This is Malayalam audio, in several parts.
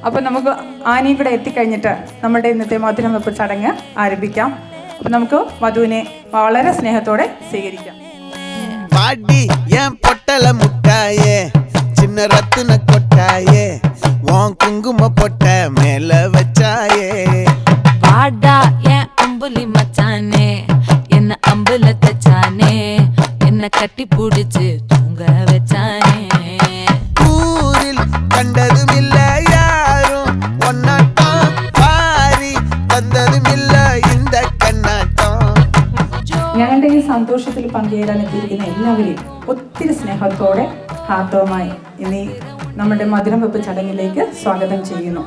അപ്പോൾ നമുക്ക് ആനയും കൂടെ എത്തിക്കഴിഞ്ഞിട്ട് നമ്മുടെ ഇന്നത്തെ മധുരം വെപ്പ് ചടങ്ങ് ആരംഭിക്കാം. അപ്പം നമുക്ക് വധുവിനെ വളരെ സ്നേഹത്തോടെ സ്വീകരിക്കാം. பாடி என் பொட்டல முட்டாயே சின்ன ரத்தின கொட்டாயே உன் குங்கும பொட்ட மேல வச்சாயே வாடா என் அம்புலி மச்சானே என்ன அம்புல தச்சானே என்ன கட்டி புடிச்சு தூங்க வச்சானே ஊரில் கண்டதும் இல்ல யாரும் ஒன்னாட்டம் பாரி தந்ததும் இல்ல இந்த கண்ணாட்டம். ഞങ്ങളുടെ ഈ സന്തോഷത്തിൽ പങ്കുചേരാൻ എത്തിയിരിക്കുന്ന എല്ലാവരെയും ഒത്തിരി സ്നേഹത്തോടെ ഹാർദവമായി ഇനി നമ്മുടെ മധുരം വെപ്പ് ചടങ്ങിലേക്ക് സ്വാഗതം ചെയ്യുന്നു.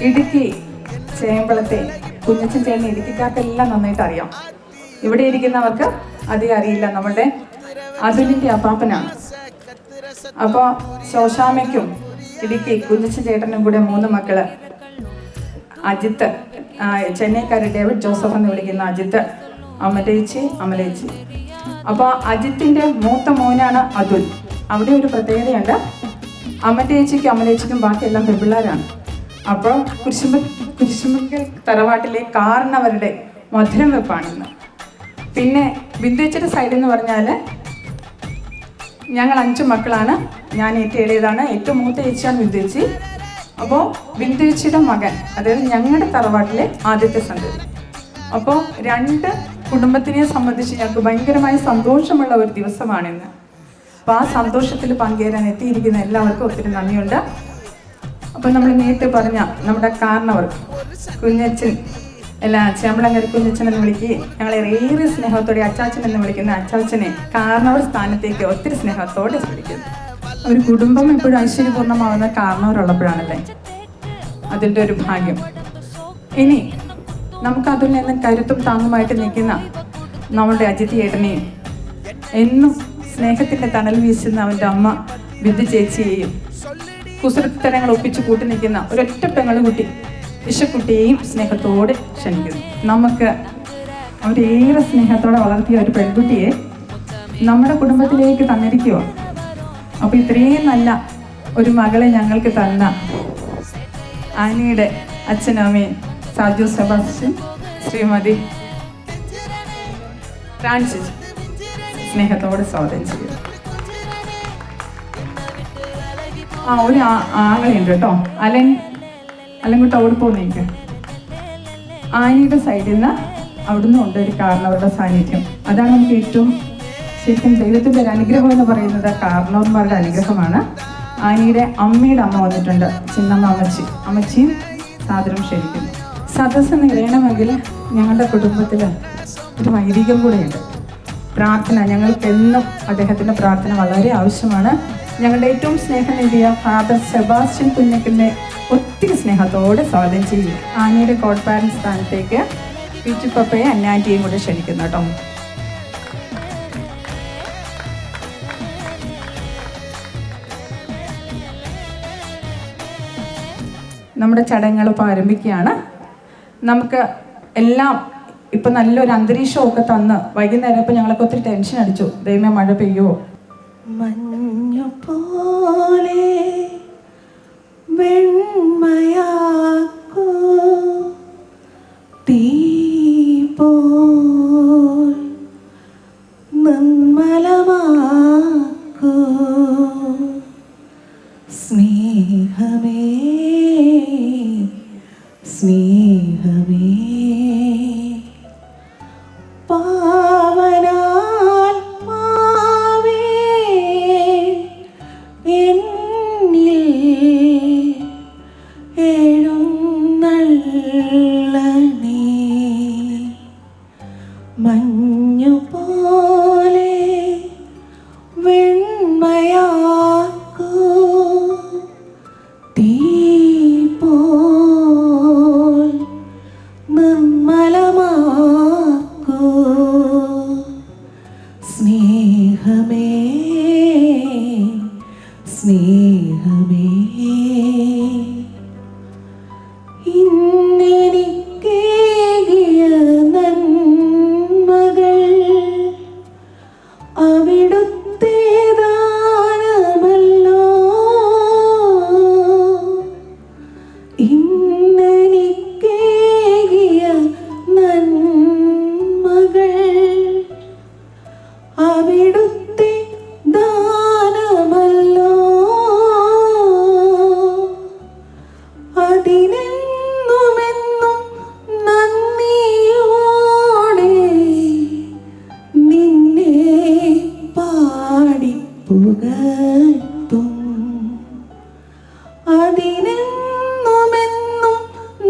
ഇടുക്കി ചേമ്പളത്തെ കുഞ്ഞച്ചൻ ചേട്ടൻ ഇടുക്കിക്കാർക്കെല്ലാം നന്നായിട്ട് അറിയാം. ഇവിടെ ഇരിക്കുന്നവർക്ക് അധികം അറിയില്ല. നമ്മളുടെ അതുലിൻ്റെ അപ്പാപ്പനാണ്. അപ്പോൾ ശോശാമയ്ക്കും ഇടുക്കി കുഞ്ഞച്ചൻ ചേട്ടനും കൂടെ 3 മക്കള്. അജിത്ത്, ചെന്നൈക്കാർ ഡേവിഡ് ജോസഫ് എന്ന് വിളിക്കുന്ന അജിത്ത്, അമലേച്ചി. അപ്പോൾ അജിത്തിൻ്റെ മൂത്ത മോനാണ് അതുൽ. അവിടെ ഒരു പ്രത്യേകതയുണ്ട്. അമലേച്ചിക്കും അമലേച്ചിക്കും ബാക്കിയെല്ലാം പെൺപിള്ളേരാണ്. അപ്പോൾ കുരിശുമ്പക്കൽ തറവാട്ടിലെ കാരണവരുടെ മധുരം വെപ്പാണിന്ന്. പിന്നെ ബിന്ദുവേച്ചിയുടെ സൈഡിൽ എന്ന് പറഞ്ഞാൽ ഞങ്ങൾ 5 മക്കളാണ്. ഞാൻ ഏറ്റവും ഇളയതാണ്. ഏറ്റവും മൂത്ത ചേച്ചിയാണ് ബിന്ദുവേച്ചി. അപ്പോൾ ബിന്ദുവേച്ചിയുടെ മകൻ, അതായത് ഞങ്ങളുടെ തറവാട്ടിലെ ആദ്യത്തെ സന്തതി. അപ്പോൾ 2 കുടുംബത്തിനെ സംബന്ധിച്ച് ഞങ്ങൾക്ക് ഭയങ്കരമായ സന്തോഷമുള്ള ഒരു ദിവസമാണിന്ന്. അപ്പോൾ ആ സന്തോഷത്തിൽ പങ്കുചേരാൻ എത്തിയിരിക്കുന്ന എല്ലാവർക്കും ഒത്തിരി നന്ദിയുണ്ട്. അപ്പോൾ നമ്മൾ നേരത്തെ പറഞ്ഞ നമ്മുടെ കാരണവർ കുഞ്ഞച്ചൻ, ചേമ്പളങ്ങര കുഞ്ഞച്ചൻ എന്ന് വിളിക്കുകയും ഞങ്ങളെ ഏറെ സ്നേഹത്തോടെ അച്ചാച്ചൻ എന്ന് വിളിക്കുന്ന അച്ചാച്ചനെ കാരണവർ സ്ഥാനത്തേക്ക് ഒത്തിരി സ്നേഹത്തോടെ വിളിക്കുന്നു. ഒരു കുടുംബം എപ്പോഴും ഐശ്വര്യപൂർണ്ണമാവുന്ന കാരണവരുള്ളപ്പോഴാണല്ലേ, അതിൻ്റെ ഒരു ഭാഗ്യം. ഇനി നമുക്ക് അതിൽ നിന്ന് കരുത്തും താങ്ങുമായിട്ട് നിൽക്കുന്ന നമ്മുടെ അജിത് ഏട്ടനെയും എന്നും സ്നേഹത്തിൻ്റെ തണൽ വീശുന്ന അവൻ്റെ അമ്മ ബിന്ദു ചേച്ചിയെയും കുസൃത്തരങ്ങൾ ഒപ്പിച്ച് കൂട്ടി നിൽക്കുന്ന ഒരൊറ്റ പെങ്ങളുകുട്ടി ഇഷക്കുട്ടിയെയും സ്നേഹത്തോടെ ക്ഷണിക്കുന്നു. നമുക്ക് അവരേറെ സ്നേഹത്തോടെ വളർത്തിയ ഒരു പെൺകുട്ടിയെ നമ്മുടെ കുടുംബത്തിലേക്ക് തന്നിരിക്കുക. അപ്പോൾ ഇത്രയും നല്ല ഒരു മകളെ ഞങ്ങൾക്ക് തന്ന ആനിയുടെ അച്ഛനമ്മയും സാജു സെബാസ്റ്റ്യൻ, ശ്രീമതി ഫ്രാൻസിസ് സ്നേഹത്തോടെ സ്വാഗതം ചെയ്യുന്നു. ഒരു ആങ്ങളുണ്ട് കേട്ടോ, അലങ്കുട്ട് അവിടെ പോകുന്നേക്ക്. ആനിയുടെ സൈഡിൽ നിന്ന് അവിടുന്ന് ഉണ്ട് ഒരു കാരണവരുടെ സാന്നിധ്യം. അതാണ് നമുക്ക് ഏറ്റവും ശരിക്കും ദൈവത്തിൻ്റെ ഒരു അനുഗ്രഹം എന്ന് പറയുന്നത്. കാരണവന്മാരുടെ അനുഗ്രഹമാണ്. ആനിയുടെ അമ്മയുടെ അമ്മ വന്നിട്ടുണ്ട്, ചിന്നമ്മ അമ്മച്ചിയും സാദരം ക്ഷണിക്കുന്നു. സദസ്സ് നിറയണമെങ്കിൽ ഞങ്ങളുടെ കുടുംബത്തിൽ ഒരു വൈദികം കൂടെയുണ്ട്. പ്രാർത്ഥന, ഞങ്ങൾക്കെന്നും അദ്ദേഹത്തിൻ്റെ പ്രാർത്ഥന വളരെ ആവശ്യമാണ്. ഞങ്ങളുടെ ഏറ്റവും സ്നേഹനിധിയ ഫാദർ സെബാസ്റ്റ്യൻ കുഞ്ഞക്കലിനെ ഒത്തിരി സ്നേഹത്തോടെ സ്വാഗതം ചെയ്യും. ആനിയുടെ കോഡ് പാരന്റ് സ്ഥാനത്തേക്ക് പിച്ചു പപ്പയെ അന്നാറ്റിയും കൂടെ ക്ഷണിക്കുന്നു കേട്ടോ. നമ്മുടെ ചടങ്ങുകളിപ്പോൾ ആരംഭിക്കുകയാണ്. നമുക്ക് എല്ലാം ഇപ്പം നല്ലൊരു അന്തരീക്ഷമൊക്കെ തന്ന് വൈകുന്നേരം ഇപ്പം ഞങ്ങളൊക്കെ ഒത്തിരി ടെൻഷൻ അടിച്ചു, ദൈവമേ മഴ പെയ്യുമോ. മഞ്ഞു പോലെ വെണ്മയാക്കൂ തീ പോൽ നിർമ്മലമാക്കൂ സ്നേഹമേ സ്നേഹമേ പാവനാൽ മാവേ എന്നിൽ എഴുന്നള്ളണേ മഞ്ഞു പോലെ വെണ്മയാക്കൂ തീ പോൽ നിർമ്മലമാക്കൂ സ്നേഹമേ സ്നേഹമേ ഇന്നെനിക്കേകിയ നന്മകൾ അവിടുത്തേതാ ഇന്നെനിക്കേകിയ നന്മകൾ അവിടുത്തെ ദാനമല്ലോ, അതിനെന്നുമെന്നും നന്ദിയോടെ നിന്നെ പാടി പുകഴ്ത്തും. അതിനെന്നുമെന്നും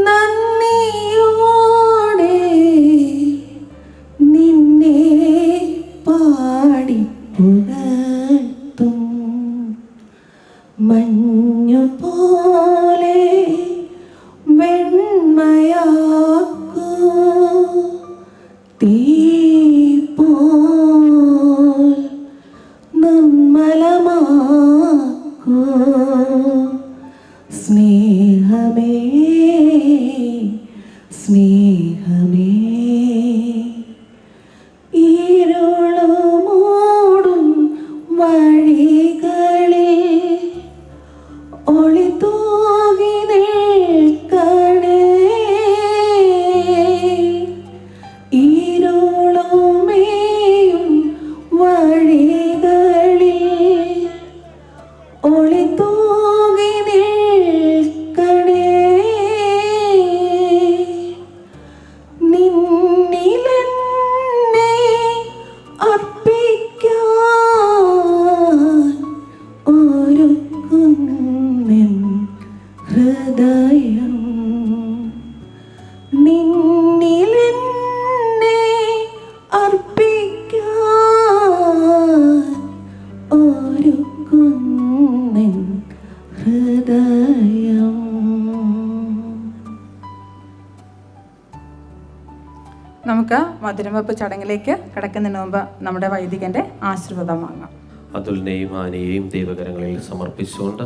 നന്ദിയോടെ നിന്നെ പാടി പുകഴ്ത്തും. മഞ്ഞുപോലെ വെണ്മയാക്കൂ, തീ പോൽ നിർമ്മലമാക്കൂ. സ്നേഹമേ സ്നേഹമേ ഇരുളുമൂടും വഴികളിൽ ഒളിതൂകി നിൽക്കണേ. ഇരുളുമേയും വഴികളിൽ ഒളിതൂകി നിൽക്കണേ. നിന്നിലെന്നെ അർപ്പിക്കാൻ ഒരുക്കുന്നെൻ ഹൃദയം. നിന്നിലെന്നെ അർപ്പിക്കാൻ ഒരുക്കുന്നെൻ ഹൃദയം. നമുക്ക് മധുരവെപ്പ് ചടങ്ങിലേക്ക് കിടക്കുന്നതിന് മുമ്പ് നമ്മുടെ വൈദികന്റെ ആശീർവാദം വാങ്ങാം. അതുലിനെയും ആനയെയും ദൈവകരങ്ങളിൽ സമർപ്പിച്ചുകൊണ്ട്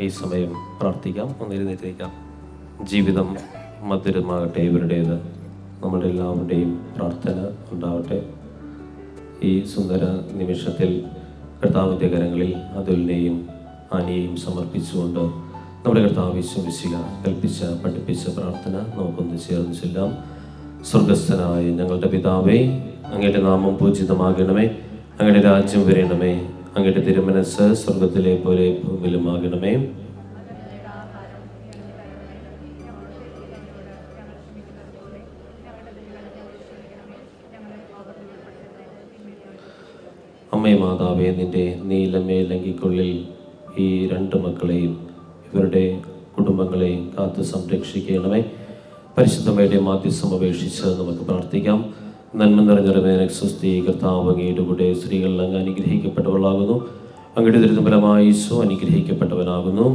ഈ സമയം പ്രാർത്ഥിക്കാം. ഒന്നിരുന്നേക്കാം. ജീവിതം മധുരമാകട്ടെ ഇവരുടേത്. നമ്മുടെ എല്ലാവരുടെയും പ്രാർത്ഥന ഉണ്ടാവട്ടെ. ഈ സുന്ദര നിമിഷത്തിൽ കർത്താവിൻ്റെ കരങ്ങളിൽ അതുലിനെയും ആനയെയും സമർപ്പിച്ചുകൊണ്ട് നമ്മുടെ കർത്താവ് യേശുമിശിഹ കൽപ്പിച്ച പഠിപ്പിച്ച പ്രാർത്ഥന നമുക്കൊന്ന് ചേർന്ന് ചൊല്ലാം. സ്വർഗസ്ഥനായ ഞങ്ങളുടെ പിതാവേ, അങ്ങയുടെ നാമം പൂജിതമാകണമേ, അങ്ങയുടെ രാജ്യം വരണമേ, അങ്ങയുടെ തിരുമനസ് സ്വർഗത്തിലെ പോലെ ഭൂമിയിലുമാകണമേ. അമ്മേ മാതാവേ, നിന്റെ നീലമേലങ്കിക്കുള്ളിൽ ഈ രണ്ട് മക്കളെയും ഇവരുടെ കുടുംബങ്ങളെയും കാത്ത് സംരക്ഷിക്കണമേ. പരിശുദ്ധമയുടെ മാധ്യസ്ഥം അപേക്ഷിച്ച് നമുക്ക് പ്രാർത്ഥിക്കാം. നന്മ നിറഞ്ഞൊരു സ്വസ്തി, കർത്താവ് അങ്ങയുടെ കൂടെ സ്ത്രീകൾ അങ്ങ് അനുഗ്രഹിക്കപ്പെട്ടവളാകുന്നു. അങ്ങയുടെ ദുരിതഫലമായ ഈശോ അനുഗ്രഹിക്കപ്പെട്ടവനാകുന്നു.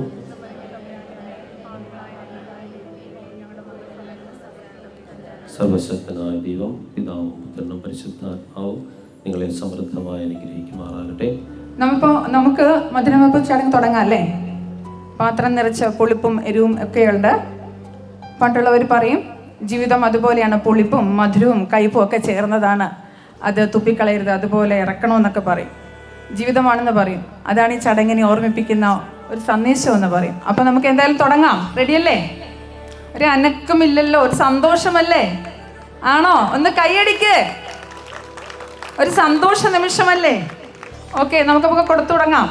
സർവശക്തനായ ദൈവം പിതാവും പുത്രനും പരിശുദ്ധാത്മാവും നിങ്ങളെ സമൃദ്ധമായി അനുഗ്രഹിക്കുമാറാകട്ടെ. നമുക്ക് മധുരവെപ്പ് ചടങ്ങ് തുടങ്ങാം അല്ലേ? പാത്രം നിറച്ച പുളിപ്പും എരിവും ഒക്കെയുണ്ട്. പണ്ടുള്ളവർ പറയും ജീവിതം അതുപോലെയാണ്, പുളിപ്പും മധുരവും കയ്പും ഒക്കെ ചേർന്നതാണ്, അത് തുപ്പിക്കളയരുത്, അതുപോലെ ഇറക്കണമെന്നൊക്കെ പറയും. ജീവിതമാണെന്ന് പറയും. അതാണ് ഈ ചടങ്ങിനെ ഓർമ്മിപ്പിക്കുന്ന ഒരു സന്ദേശം എന്ന് പറയും. അപ്പം നമുക്ക് എന്തായാലും തുടങ്ങാം. റെഡിയല്ലേ? ഒരു അനക്കമില്ലല്ലോ, ഒരു സന്തോഷമല്ലേ? ആണോ? ഒന്ന് കൈയടിക്ക്. ഒരു സന്തോഷ നിമിഷമല്ലേ? ഓക്കെ, നമുക്കപ്പോൾ കൊടുത്തു തുടങ്ങാം.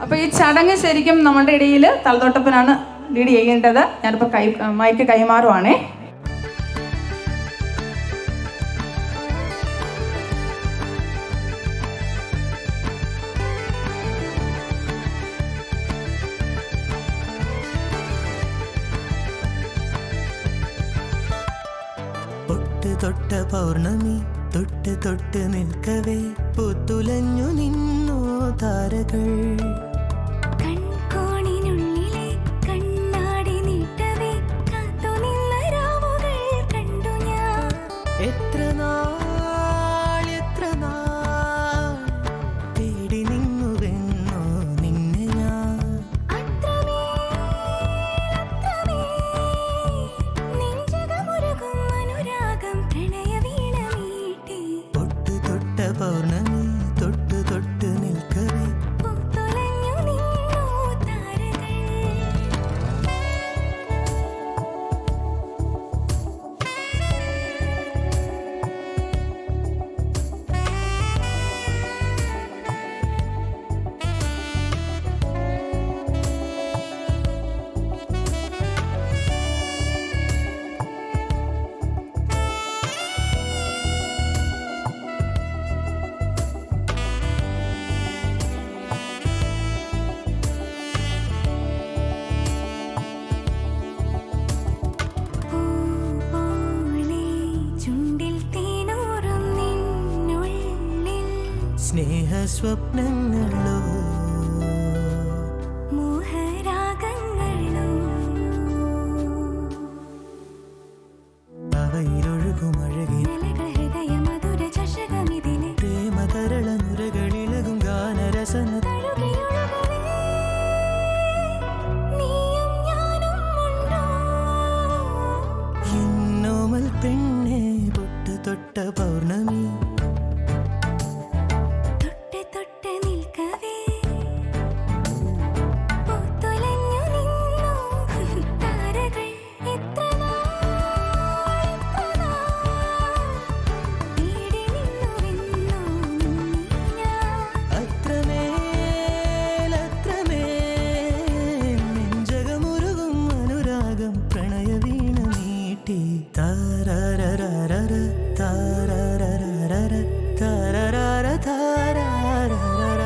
അപ്പോൾ ഈ ചടങ്ങ് ശരിക്കും നമ്മുടെ ഇടയിൽ തലതൊട്ടപ്പനാണ് ലീഡ് ചെയ്യേണ്ടത്. ഞാനിപ്പോൾ മൈക്ക് കൈമാറുവാണേ. തൊട്ട പൗർണമി തൊട്ട് തൊട്ട് നിൽക്കവേ പൂത്തുലഞ്ഞു നിന്നു താരകൾ. കൺകോണിനുള്ളിലെ കണ്ണാടി നീട്ടവേ കാത്തു നിന്ന രാവുകൾ കണ്ടു ഞാൻ. എത്ര നാൾ തേടി നിന്നുവെന്നോ നിന്നെ ഞാൻ. നെഞ്ചകമുരുകും അനുരാഗം പ്രണയവീണ മീട്ടി. തൊട്ട് തൊട്ട പൗർണമി തൊട്ട് തൊട്ട് നിൽക്കവേ പൂത്തുലഞ്ഞു സ്നേഹ സ്വപ്നങ്ങളോ മോഹരാഗങ്ങളോ അവയിലൊഴുകും അഴകിൻ ഹൃദയ മധുര ചഷകമിതിലെ പ്രേമതരള നുരകളിളകും ഗാനരസന എന്നോമൽ പെണ്ണെ പൊട്ട് തൊട്ട പൗർണമി തൊട്ട് തൊട്ട് നിൽക്കവേ പൂത്തുലഞ്ഞു നിന്നു താരകൾ എത്ര തേടി നിന്നുവെന്നോ ഞാൻ അത്രമേൽ നെഞ്ചകമുരുകും അനുരാഗം പ്രണയവീണ നീട്ടി താരരരരര താരരരരര താരരര താരരരര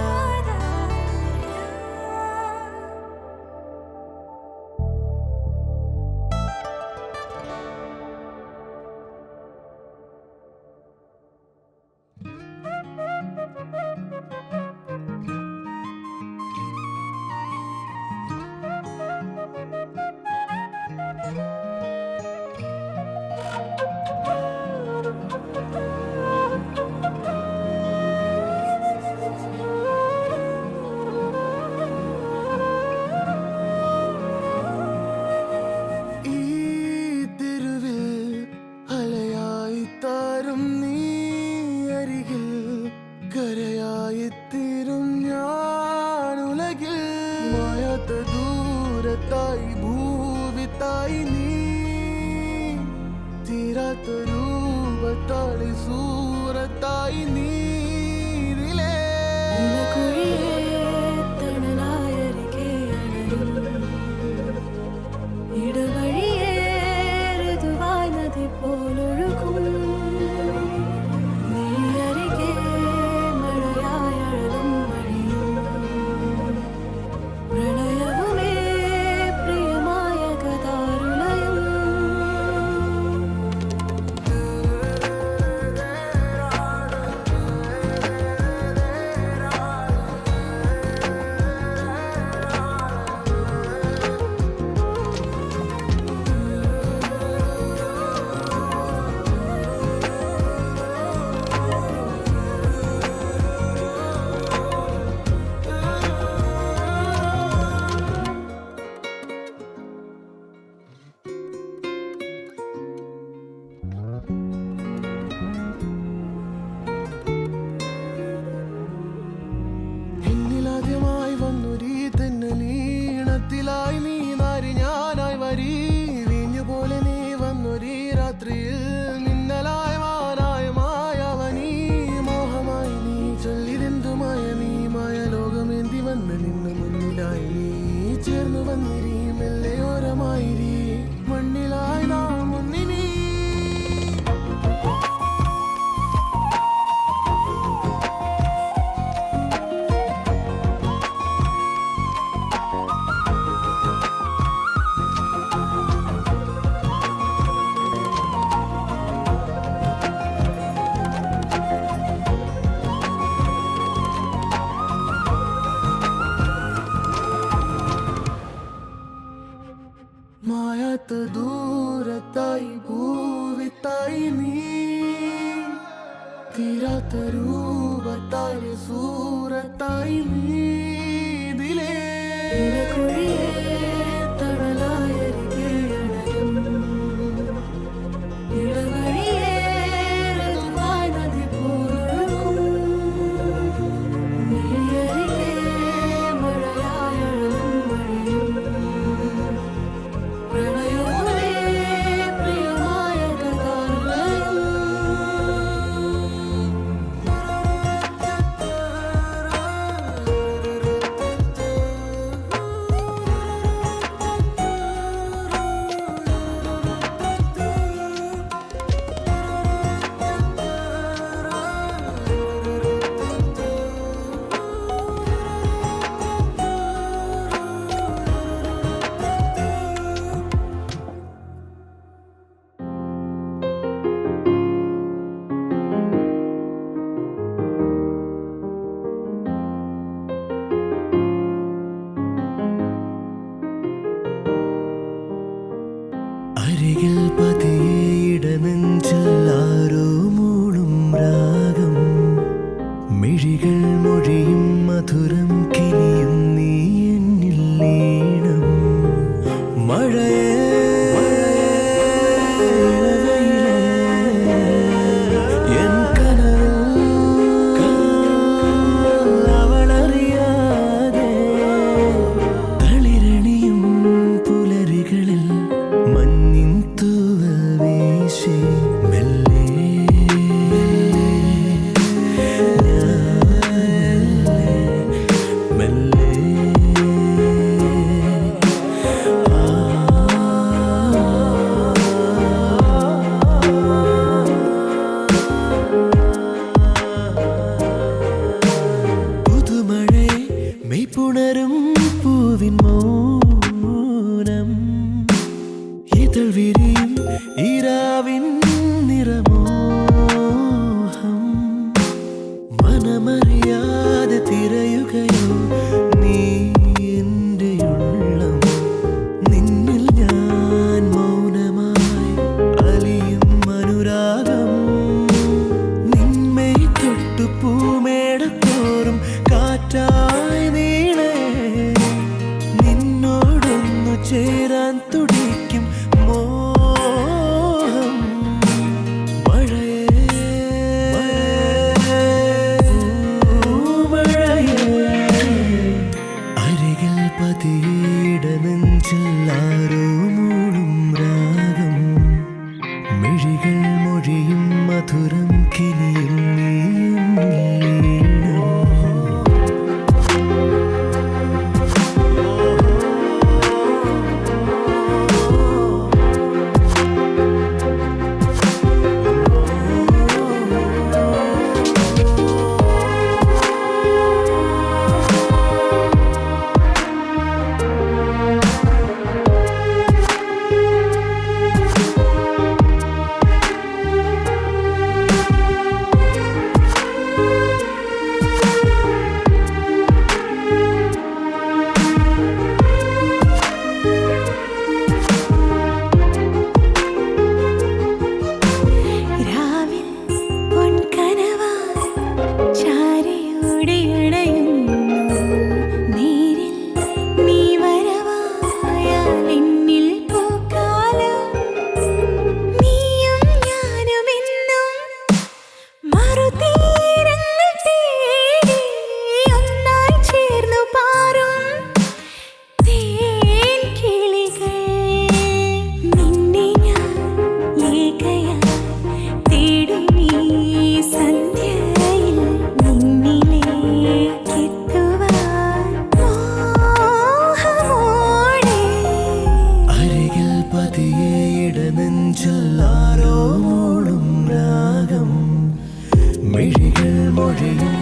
ഈ തെരുവിൽ അലയായി താരും നീ അരികിൽ കരയായി തീരും ഞാൻ ഉലകിൽ മായാത്ത ദൂരത്തായി ഭൂവിത്തായി നീ തീരാത്ത രൂപത്താളി സൂറത്തായി നീ ഇതിലേ ഇടവഴിയേ ഋതുവായി നദി പോലൊഴുകും നീ അരികെ മഴയായി അഴലും വഴിയും പ്രണയവുമേ പ്രിയമായ കഥാരുലയം എന്നിലാദ്യമായി വന്നൊരീ തെന്നലീണത്തിലായി നീ നാരി ഞാനായി വരി വീഞ്ഞുപോലെ നീ വന്നൊരീ രാത്രിയിൽ മിന്നലായി മാനായ മായാവനീ മോഹമായി നീ ചൊല്ലിതെന്തുമായ നീ മായ ലോകമേന്തി വന്ന് നിന്നു മുന്നിലായി നീ ചേർന്നു വന്നിരി മെല്ലയോരമായിരി മണ്ണിലായി നാം മുന്നിനി മായാത്ത ദൂരത്തായി ഭൂവിത്തായി നീ തീരാത്ത രൂപത്തായി സൂറത്തായി നീ ഇതിലേ അരികിൽ പതിയെ ഇടനെഞ്ചിൽ ആരോ മൂളും രാഗം മിഴികൾ മൊഴിയും മധുരം കിനിയും നീ എന്നിൽ ലീനം മഴയേ പുണരും പൂവിൻ മൗനം ഇതൾ വിരിയും ഈരാവിൻ നിറമോഹം മനമറിയാതെ തിരയുകയോ നീ എൻ്റെ ഉള്ളം നിന്നിൽ ഞാൻ മൗനമായി അലിയും അനുരാഗം നിന്മേ തൊട്ടു പൂമേടത്തോറും കാറ്റായി ചേരാൻ തുടിക്കും മോഹം അരികിൽ പതിയെ നെഞ്ചിൽ ആരോ മൂളും രാഗം മിഴികൾ മൊഴിയും മധുരം കിനിയും നീ നെഞ്ചിലാരോ മൂളും രാഗം മിഴികൾ മൊഴിയും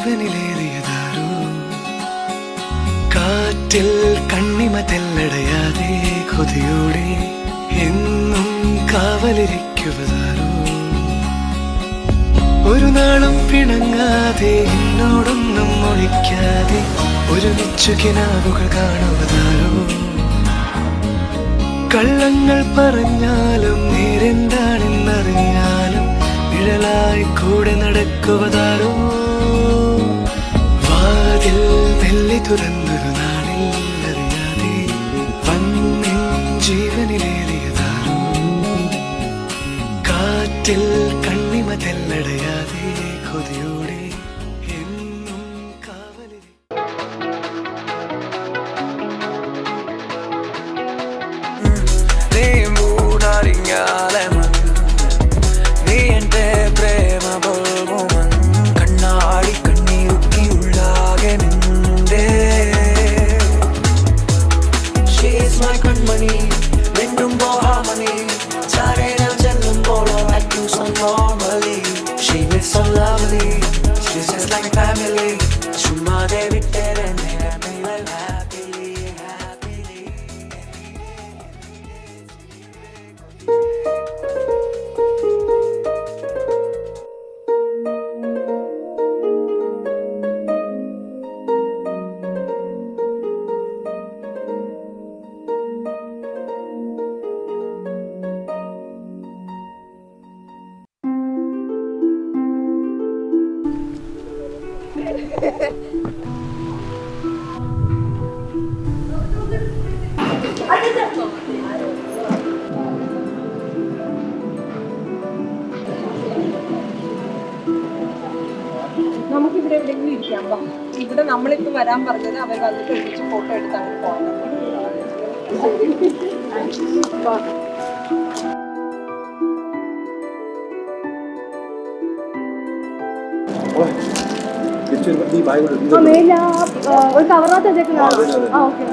ജീവനിലേറിയതാരോ കാറ്റിൽ കണ്ണിമ തെല്ലടയാതെ കൊതിയോടെ എന്നും കാവലിരിക്കുവതാരോ ഒരു നാളും പിണങ്ങാതെ എന്നോടൊന്നും ഒഴിക്കാതെ ഒരുമിച്ചു കിനാവുകൾ കാണുവതാരോ കള്ളങ്ങൾ പറഞ്ഞാലും നേരെന്താണെന്നറിഞ്ഞാലും നിഴലായി കൂടെ നടക്കുവതാരോ വാതിൽ മെല്ലെ തുറന്നൊരു നാളിൽ അറിയാതെ വന്നിൻ ജീവനിലേറിയതാരോ കാറ്റിൽ കണ്ണിമ തെല്ലടയാതെ കൊതിയോടെ എന്നും കാവലിരി നീ എന്റെ പ്രേമ ബോൾമോമൻ കണ്ണാടി കണ്ണീരുക്കിയുള്ളാകെ നിന്റെ She's my Kanmani മിണ്ടുമ്പോ ഹാമണി ചാരേനം ചെല്ലുമ്പോഴോ like you so normally She is so lovely She's just like family ചുമ്മാതെ വിട്ടേരെ നേരം happily happily നമുക്കിവിടെ എവിടെയെങ്കിലും ഇരിക്കാം. വാ, ഇവിടെ നമ്മളിപ്പോൾ വരാൻ പറഞ്ഞത് അവർ വന്നിട്ട് ഒരുമിച്ച് ഫോട്ടോ എടുത്ത് അങ്ങനെ പോകണം. ഒരു കവറിനകത്ത് വെച്ചേക്കുന്ന ഓക്കെ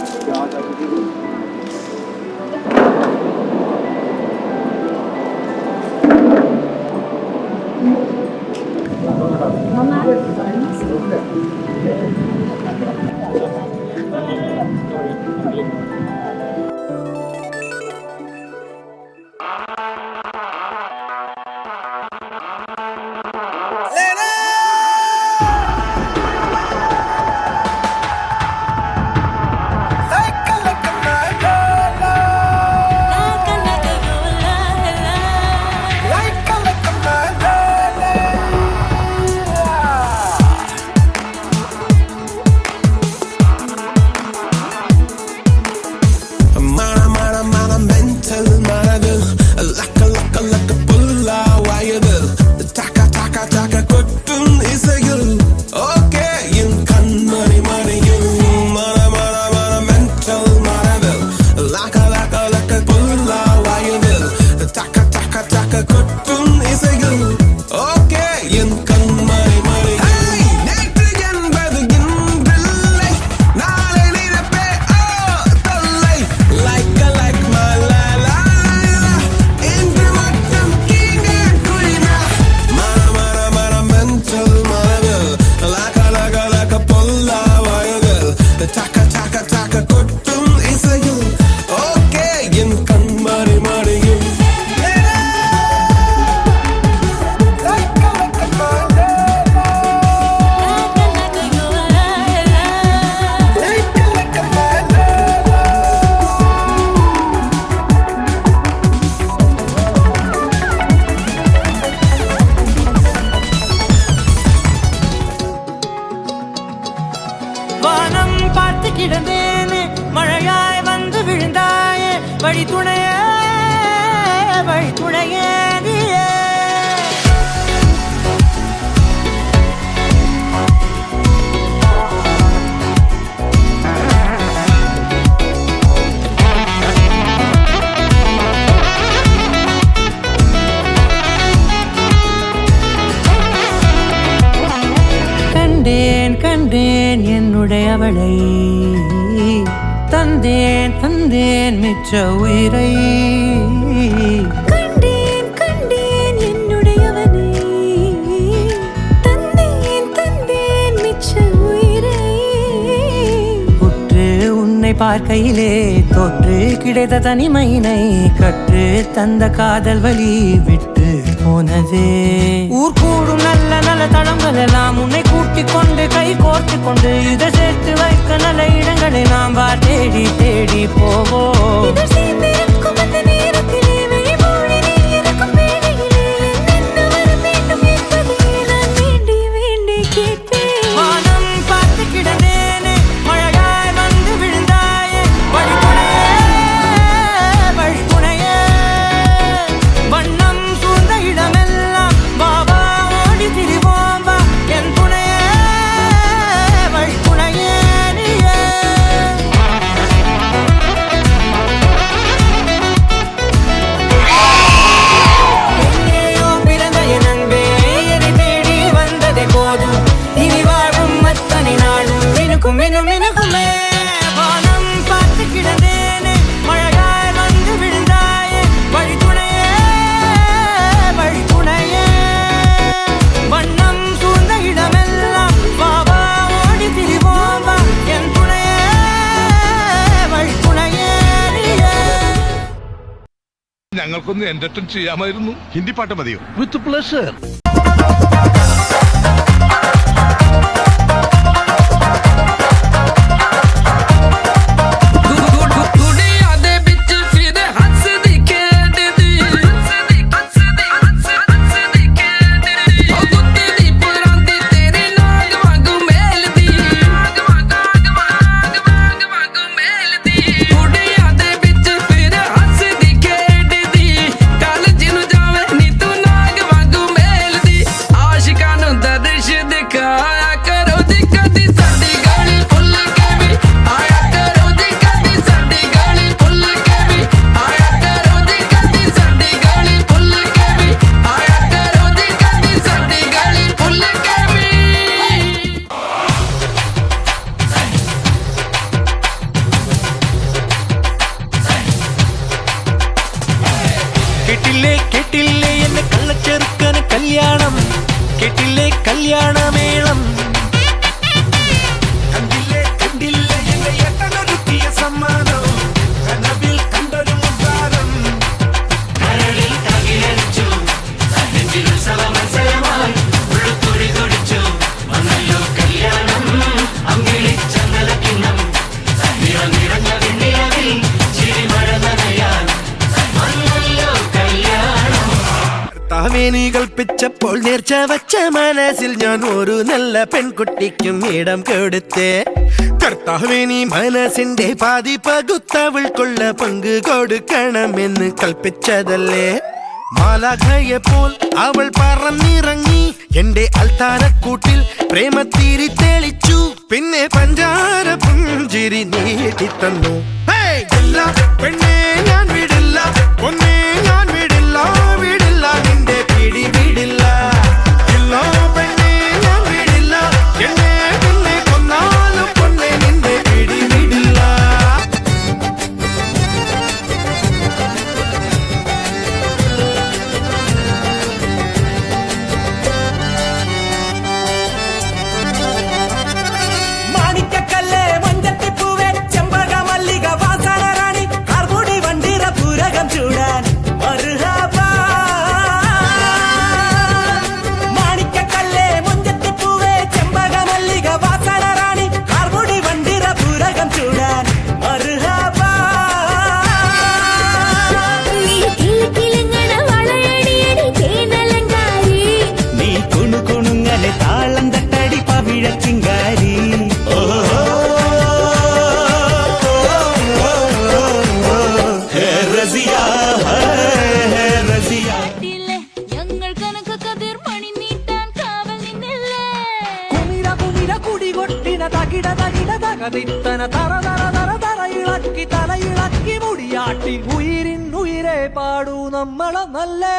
கிடந்தேனே மழையாய் வந்து விழுந்தாயே வழி துணையே நீயே கண்டேன் என்னுடையவளை தந்தேன் மிச்ச உயிரை கண்டேன் என்னுடையவனை தந்தேன் பார்க்கையிலே தொற்று கிடைத்த தனிமையினை கற்று தந்த காதல் வழி விட்டு போனதே. ஊர் கூடும் நல்ல நல்ல தளங்கள் எல்லாம் உன்னை கூட்டிக் கொண்டு கை கோர்த்து கொண்டு இதை சேர்த்து வைக்க நல்ல இடங்களை நாம் தேடி தேடி போவோம். ഞങ്ങൾക്കൊന്ന് എന്റർടൈൻ ചെയ്യാമായിരുന്നു. ഹിന്ദി പാട്ട് മതിയോ? With pleasure. കേട്ടില്ലേ എന്നെ കള്ളച്ചെറുക്കന് കല്യാണം, കേട്ടില്ലേ കല്യാണമേളം, കണ്ടില്ലേ എന്നെ എട്ടനൊരുക്കിയ സമ്മാനം, കനവിൽ കണ്ടൊരു മുദ്രാരം, കരളിൽ തകിലടിച്ചു നെഞ്ചിൽ ഉത്സവ മത്സരമായി ഉള്ളുത്തുടി തുടിച്ചു വന്നല്ലോ കല്യാണം, അങ്കിളിച്ചങ്ങല കിണ്ണം നിറഞ്ഞ വെണ്ണിലവിൽ ചിരിമഴ നനയാൻ വന്നല്ലോ കല്യാണം. താവേനി കൽപ്പിച്ചപ്പോൾ നേർച്ച വച്ച മനസ്സിൽ ഞാൻ ഒരു നല്ല പെൺകുട്ടിക്കും ഇടം കൊടുത്തേ. കർത്താവേനി മനസ്സിന്റെ പാതി പകുത്തവൾക്കുള്ള പങ്ക് കൊടുക്കണമെന്ന് കൽപ്പിച്ചതല്ലേ. മാലാഖയെപ്പോൾ അവൾ പറന്നിറങ്ങി എന്റെ അൽത്താരക്കൂട്ടിൽ പ്രേമത്തിരി തെളിച്ചു. പിന്നെ പഞ്ചാര പുഞ്ചിരി നീട്ടിത്തന്നു. പെണ്ണേ ഞാൻ വിടില്ല, പൊന്നേ ഞാൻ വിടില്ല, വിടില്ല നിന്റെ പിടി വിടില്ല. ഇല്ലോ പെണ്ണേ ഞാൻ വിടില്ല, എന്നെ പിന്നെ കൊന്നാലും പൊന്നേ നിന്റെ പിടി വിടില്ല. മാണിക്കക്കല്ലേ മഞ്ചത്തിപ്പൂവേ ചെമ്പക മല്ലിക വാസന റാണി കാർമുടി വണ്ടിറ പൂരകം ചൂടാൻ മർഹബാ. മാണിക്കക്കല്ലേ മഞ്ചത്തിപ്പൂവേ ചെമ്പക മല്ലിക വാസന റാണി കാർമുടി വണ്ടിറ പൂരകം ചൂടാൻ മർഹബാ. നീ കുണുകുണുങ്ങലെ താളം തട്ടടി പവിഴച്ചിങ്കാരി. ഞങ്ങൾ കനക കതിർ മണി നീട്ടാൻ കാവൽ നിന്നല്ലേ. കുമിര കുമിര കുടികൊട്ടിന തകിട തകിട തകതിത്തന തറ തറ തറ തറ ഇളക്കി തലയിളക്കി മുടിയാട്ടി ഉയിരിൻ ഉയിരെ പാടൂ നമ്മളെ നല്ലേ.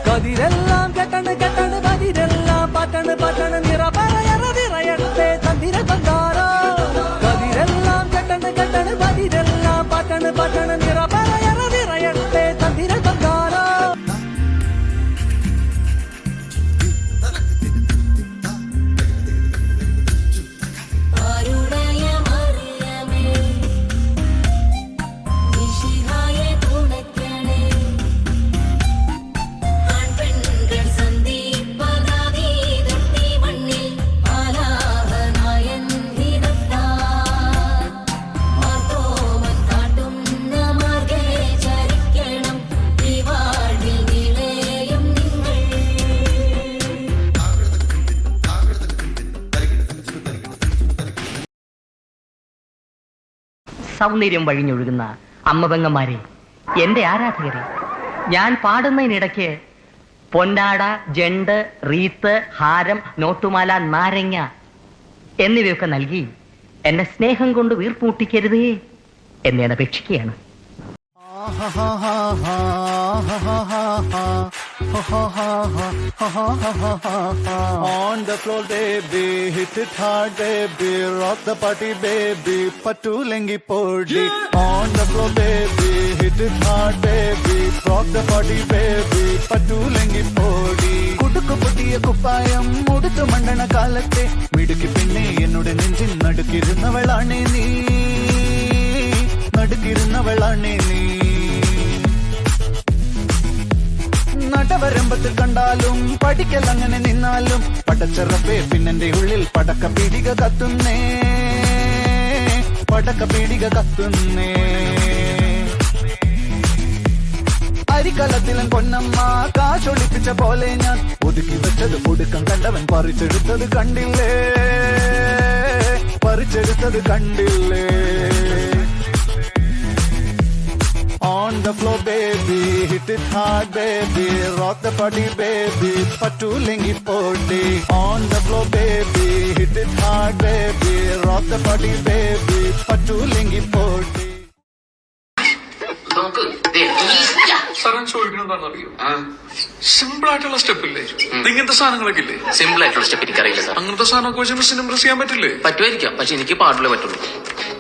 കതിരെല്ലാം കെട്ടണ് കെട്ടണ് കതിരെല്ലാം പട്ടണ് പട്ടണ് നിറ പറയറ നിറയട്ടെ തന്തിര തന്താരോ. കതിരെല്ലാം കെട്ടണ് കെട്ടണ് കതിരെല്ലാം പട്ടണ് പട്ടണ് നിറ പറയറ നിറയട്ടെ തന്തിര തന്താരോ. സൗന്ദര്യം വഴിഞ്ഞൊഴുകുന്ന അമ്മപെങ്ങന്മാരെ, എന്റെ ആരാധകരെ, ഞാൻ പാടുന്നതിനിടയ്ക്ക് പൊന്നാട, ജണ്ട്, റീത്ത്, ഹാരം, നോട്ടുമാല, നാരങ്ങ എന്നിവയൊക്കെ നൽകി എന്നെ സ്നേഹം കൊണ്ട് വീർപ്പൂട്ടിക്കരുതേ എന്ന് ഞാൻ അപേക്ഷിക്കുകയാണ്. On the floor, baby, hit it hard, baby, rock the party, baby, pattu lengi podi. On the floor, baby, hit it hard, baby, rock the party, baby, pattu lengi podi. Kudukku pottiya kuppayam muduthu mandana kalatte midukki pinne ennude nenjin nadukirunnavalane nee, nadukirunnavalane nee. നടവരമ്പത്ത് കണ്ടാലും പഠിക്കൽ അങ്ങനെ നിന്നാലും പടച്ചറപ്പേ പിന്നെന്റെ ഉള്ളിൽ പടക്ക പീടിക കത്തുന്നേ, പടക്ക പീടിക കത്തുന്നേ. അരിക്കലത്തിലും പൊന്നമ്മ കാശൊളിപ്പിച്ച പോലെ ഞാൻ ഒതുക്കി വെച്ചത് ഒടുക്കം കണ്ടവൻ പറിച്ചെടുത്തത് കണ്ടില്ലേ, പറിച്ചെടുത്തത് കണ്ടില്ലേ. On the floor, baby, hit it hard, baby, rock the party, baby, pattu lengi podi. On the floor, baby, hit it hard, baby, rock the party, baby, pattu lengi podi. Simple ആയിട്ടുള്ള സ്റ്റെപ്പ് ഇല്ലേ, ഇങ്ങനത്തെ സാധനങ്ങളൊക്കെ ഇല്ലേ? സിമ്പിൾ ആയിട്ടുള്ള സ്റ്റെപ്പ് എനിക്കറിയില്ല സാർ. അങ്ങനത്തെ സാധനമൊക്കെ വെച്ച് ഇംപ്രസ് ചെയ്യാൻ പറ്റില്ലേ? പറ്റുമായിരിക്കാം, പക്ഷെ എനിക്ക് പാടില്ലേ പറ്റുള്ളൂ.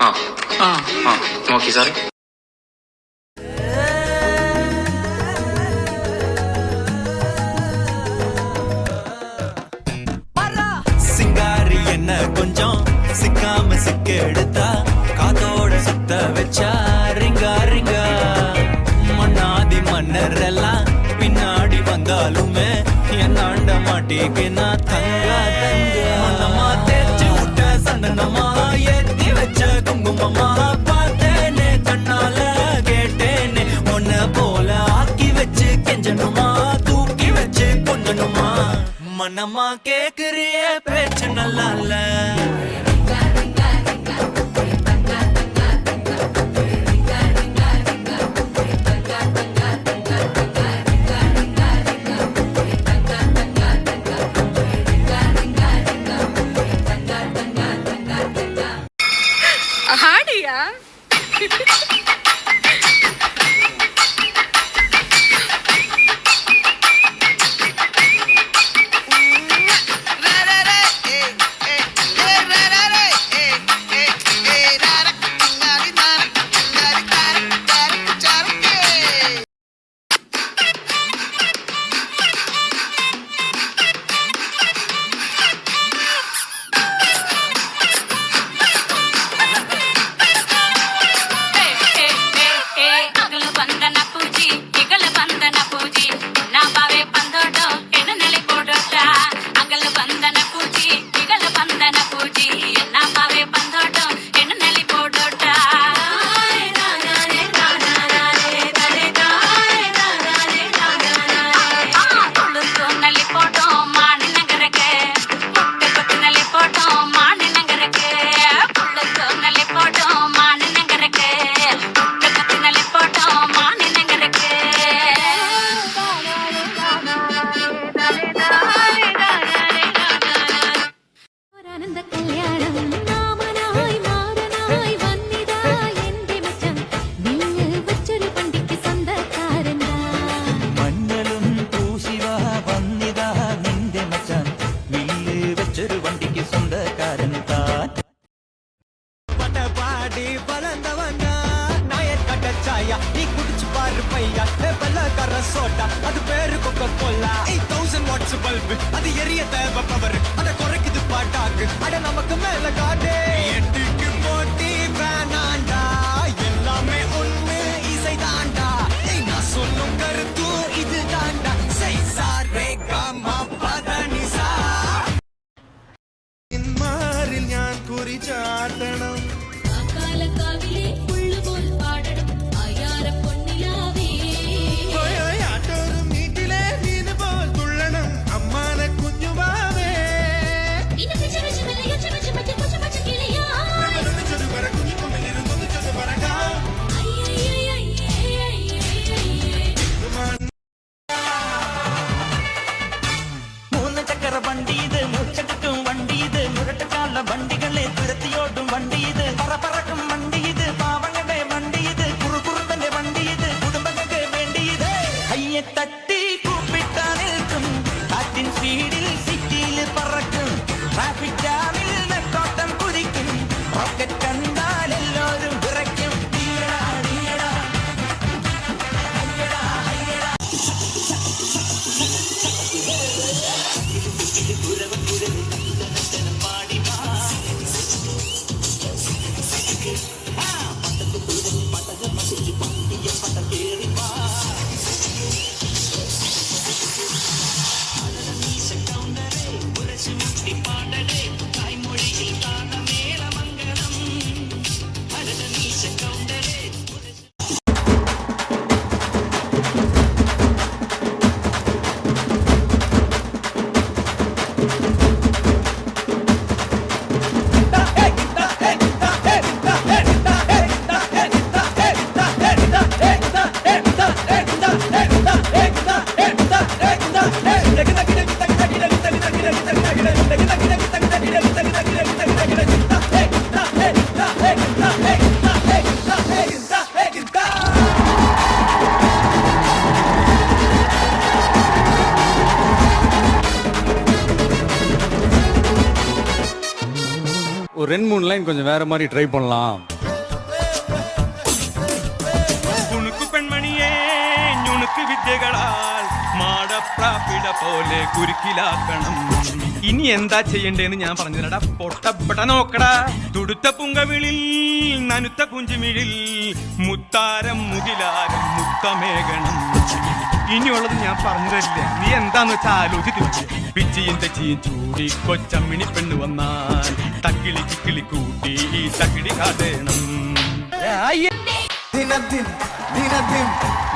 ആ ആ ആ നോക്കി സാറേ. சிங்காரி என்ன கொஞ்சம் சிக்காம சிக்க எடுத்தா காதோட சுத்த வச்சா ரிங்கா ரிங்கா. மண்ணாதி மன்னர் எல்லாம் பின்னாடி வந்தாலுமே என்னாண்ட மாட்டிக்கு நான் தங்கா தங்க. மண்ணமா தேய்ச்சி விட்ட சந்தனமா ஏத்தி வச்ச குங்குமமா பார்த்தேனே கண்ணால கேட்டேனே உன்ன போல ஆக்கி வச்சு கெஞ்சணுமா தூக்கி வச்சு கொஞ்சணுமா. மனமா கேக்குறிய பேச்சு நல்லா இல்ல. ഹാടിയാ அது பேரு கொக்கோ கோலா. 8000 வாட்ஸ் பல்பு அது எரிய தேவை பவர் அட குறைக்குது பாட்டாக்கு அட நமக்கு மேல காட்டே. எட்டுக்கு போட்டி வேணாண்டா எல்லாமே ஒண்ணு இசை தாண்டா. நான் சொல்லும் கருத்து இது தாண்டா. சை சாரே காமா பதனிசா. ഇന്മാരിൽ ഞാൻ കുറിച്ചാട്ടണം കാലക്കാവിലെ പുള്ളുപോൽ പാടണം ആയാര പൊന്നിലാവേ. ആട്ടോറും വീട്ടിലെ മീന് പോൽ തുള്ളണം അമ്മാനെ കുഞ്ഞുവാവേ. ஒரு 2-3 லைன் கொஞ்சம் வேற மாதிரி ட்ரை பண்ணலாம். உனக்கு பெண்மணியே ഞുണുക്ക് വിദ്യകളാൽ മാടപ്രാപിട പോലെ കുരുക്കിലാക്കണം. ഇനി എന്താ ചെയ്യണ്ടേന്ന് ഞാൻ പറഞ്ഞില്ലടാ. പൊട്ടപ്പെട്ട നോക്കടാ. തുടുത്ത പുങ്കവിളിൽ നനുത്ത പുഞ്ചിമിഴിൽ മുത്താരം മുകിലാരം മുത്തമേകണം. ഇനിയുള്ളത് ഞാൻ പറഞ്ഞു തരില്ല. നീ എന്താന്ന് വെച്ചാൽ ആലോചിച്ച് പിച്ചിയും തെച്ചിയും ചൂടി കൊച്ചമ്മിണി പെണ്ണ് വന്നാൽ തക്കിളി കിക്കിളി കൂട്ടി ഈ തക്കിളി കാട്ടേണം. ദിനദിൻ ദിനദിൻ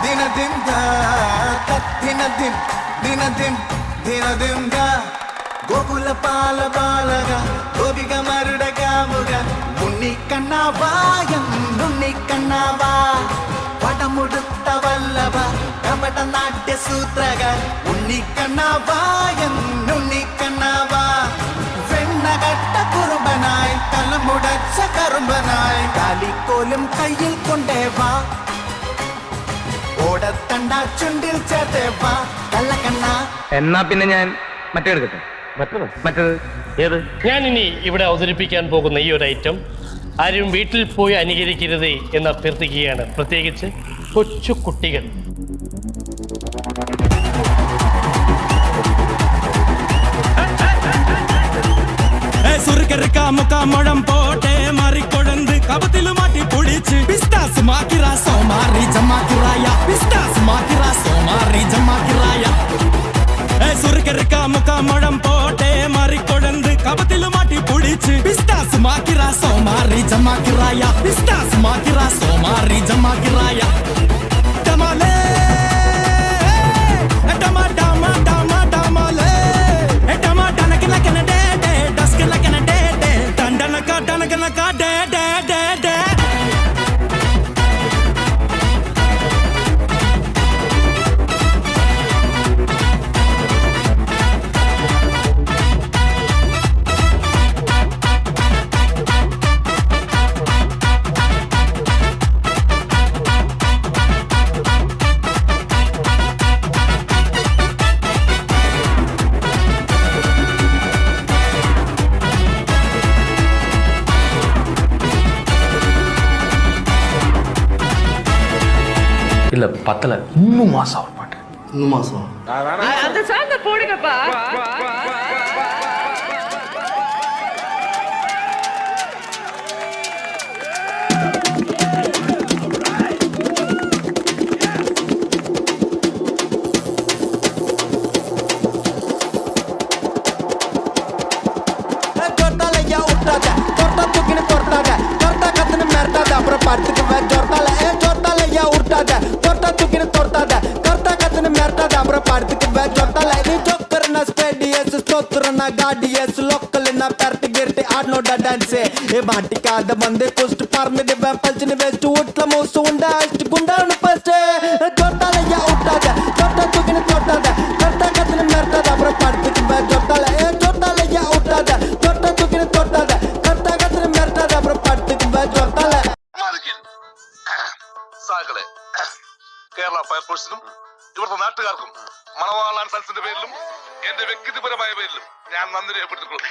ദിനദിൻ ദിനദിൻ ദിനദിൻ ദിനദിൻ ഗോകുല പാല ബാലക ഗോപിക മരുട കാമുക ഉണ്ണിക്കണ്ണാവായം ഉണ്ണിക്കണ്ണാവാ പടമുടുത്ത വല്ലഭ കപട നാട്യ സൂത്രക ഉണ്ണിക്കണ്ണാവായം ഉണ്ണിക്കണ്ണാവാ വെണ്ണകട്ട കുറുമ്പനായി തലമുടച്ച കറുമ്പനായി കാലിക്കോലും കയ്യിൽ കൊണ്ടേവാ ഓടത്തണ്ട ചുണ്ടിൽ ചേർത്തേവാ കള്ളക്കണ്ണ. എന്നാ പിന്നെ ഞാൻ മറ്റേ എടുക്കട്ടെ. മറ്റേത് ഏത്? ഞാൻ ഇനി ഇവിടെ അവതരിപ്പിക്കാൻ പോകുന്ന ഈ ഒരു ഐറ്റം ആരും വീട്ടിൽ പോയി അനുകരിക്കരുതേ എന്ന് അഭ്യർത്ഥിക്കുകയാണ്, പ്രത്യേകിച്ച് കൊച്ചു കുട്ടികൾ. സുറുക്കറുക്ക മുക്കാമഴം പോട്ടെ മാറിക്കൊഴന്ത് കപത്തില് മാറ്റി പൊടിച്ച് പിസ്താസ് മാക്കിറ സോമാറി ജമാക്കിറായ പിസ്താസ് മാക്കിറ സോമാറി ജമാക്കിറായ. സുറുക്കറുക്ക മുക്കാമഴം പോട്ടെ മാറിക്കൊഴന്ത് കപത്തില് മാറ്റി പൊടിച്ച് പിസ്താസ് മാക്കിറ സോമാറി ജമാക്കിറായ പിസ്താസ് മാക്കിറ സോമാറി ജമാക്കിറായ. ടമാലേ ടമാ ടമാ ടമാ ടമാലേ ടമാ ടനക്കനക്കന ഡേ ഡേ ഡസ്കനക്കന ഡേ ഡേ ടണ്ടനക ടനക്കനക ഡേ ഡേ ഡേ ഡേ. இல்ல பத்தல, இன்னும் மாசம் ஆக மாட்டேன். இன்னும் மாசம் அந்த சாங்க போடுங்கப்பா. ஜொர்த்தாலையா விட்டாத ஜொர்த்தா தூக்கின்னு தொர்த்தாத ஜொர்த்தா கத்துன்னு மிரட்டாத அப்புறம் படுத்துக்குவேன். ஜொர்த்தாலையா விட்டாத ஜொர்த்தா தூக்கின்னு தொர்த்தாத ஜொர்த்தா கத்துன்னு மிரட்டாத அப்புறம் படுத்துக்குவேன். ஜொர்த்தால நீ ஜோக்கர்னா ஸ்பேடியஸ் ஸ்தோத்திரனா காடியஸ் லோக்கல்னா பெரட்டி கிரட்டி ஆடனோட டான்ஸே ஏ மாட்டிக்காத வந்து குஸ்ட் பறந்துடுவேன் பல்ச்சின்னு வேஸ்ட் வீட்ல மூசு உண்டா அஷ்டு குண்டான்னு ஃபர்ஸ்ட். ஜொர்த்தாலையா விட்டாத ஜொர்த்தா தூக்கின்னு தொர்த்தாத ஜொர்த்தா கத்துன்னு மிரட்டாத அப்புறம் படுத்துக்குவேன். ஜொர்த்தாலையா விட்டாத ஜொர்த்தா தூக்கின்னு தொர்த்தாத ஜொர்த்தா கத்துன்னு மிரட்டாத அப்புறம் படுத்துக்குவேன். ஜொர்த்தால സാകളെ കേരള ഫയർഫോഴ്സിനും ഇവിടുത്തെ നാട്ടുകാർക്കും മണവാളാൻ സൽസിന്റെ പേരിലും എന്റെ വ്യക്തിപരമായ പേരിലും ഞാൻ നന്ദി രേഖപ്പെടുത്തിക്കൊള്ളുന്നു.